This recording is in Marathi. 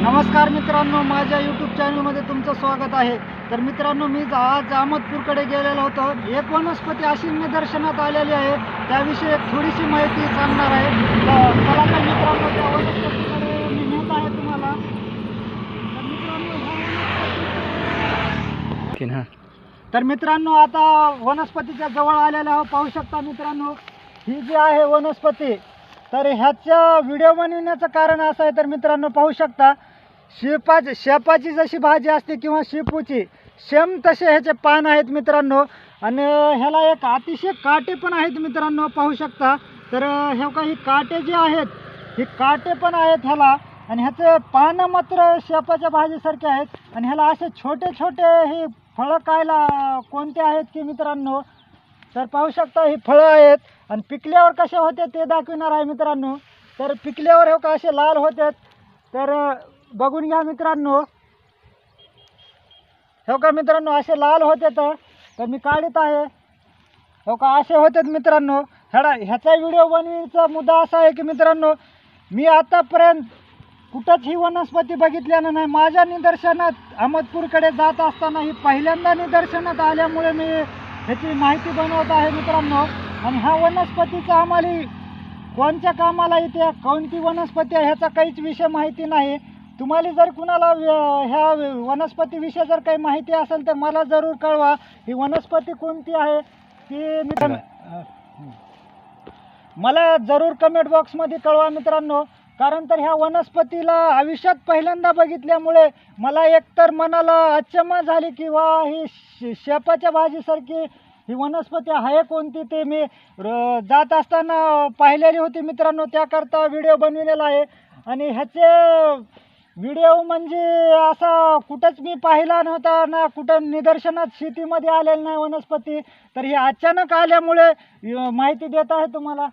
नमस्कार मित्रांनो, माझ्या यूट्यूब चॅनलमध्ये तुमचं स्वागत आहे। तर मित्रांनो, मी आज अहमदपूरकडे गेलेलो होतो। एक वनस्पती अशी निदर्शनात आलेली आहे, त्याविषयी एक थोडीशी माहिती सांगणार आहे। तर चला तर मित्रांनो, त्या वनस्पतीकडे मी नेत आहे तुम्हाला। तर मित्रांनो, आता वनस्पतीच्या जवळ आलेलो आहोत। पाहू शकता मित्रांनो, ही जी आहे वनस्पती, तर ह्याचा व्हिडिओ बनवण्याचं कारण असं आहे। तर मित्रांनो, पाहू शकता शेपाची जशी भाजी असते किंवा शेपूची सेम तसे ह्याचे पान आहेत मित्रांनो। आणि ह्याला एक अतिशय काटे पण आहेत मित्रांनो, पाहू शकता। तर हे काही काटे जे आहेत, हे काटे पण आहेत ह्याला। आणि ह्याचे पानं मात्र शेपाच्या भाजीसारखे आहेत। आणि ह्याला असे छोटे छोटे हे फळं खायला कोणते आहेत की मित्रांनो, तर पाहू शकता ही फळं आहेत। आणि पिकल्यावर कसे होते ते दाखवणार आहे मित्रांनो। तर पिकल्यावर हे का असे लाल होतात, तर बघून घ्या मित्रांनो। हो का मित्रांनो, असे लाल होते तर मी काढत आहे। हो का असे होतात मित्रांनो। ह्याचा व्हिडिओ बनवण्याचा मुद्दा असा आहे की मित्रांनो, मी आतापर्यंत कुठंच ही वनस्पती बघितल्यानं नाही। माझ्या निदर्शनात अहमदपूरकडे जात असताना ही पहिल्यांदा निदर्शनात आल्यामुळे मी ह्याची माहिती बनवत आहे मित्रांनो। आणि ह्या वनस्पतीचा आम्हाला कोणत्या कामाला येते, कोणती वनस्पती आहे ह्याचा काहीच विषय माहिती नाही। तुम्हाला जर कुणाला ह्या वनस्पतीविषयी जर काही माहिती असेल तर मला जरूर कळवा। ही वनस्पती कोणती आहे ती मला जरूर कमेंट बॉक्समध्ये कळवा मित्रांनो। कारण तर ह्या वनस्पतीला आयुष्यात पहिल्यांदा बघितल्यामुळे मला एकतर मनाला अचंबा झाली किंवा ही शेपाच्या भाजीसारखी ही वनस्पती आहे कोणती ते मी जात असताना पाहिलेली होती मित्रांनो। त्याकरता व्हिडिओ बनविलेला आहे। आणि ह्याचे व्हिडिओ म्हणजे असा कुठंच मी पाहिला नव्हता ना, कुठं निदर्शनात शेतीमध्ये आलेलं नाही वनस्पती। तर ही अचानक आल्यामुळे माहिती देत आहे तुम्हाला।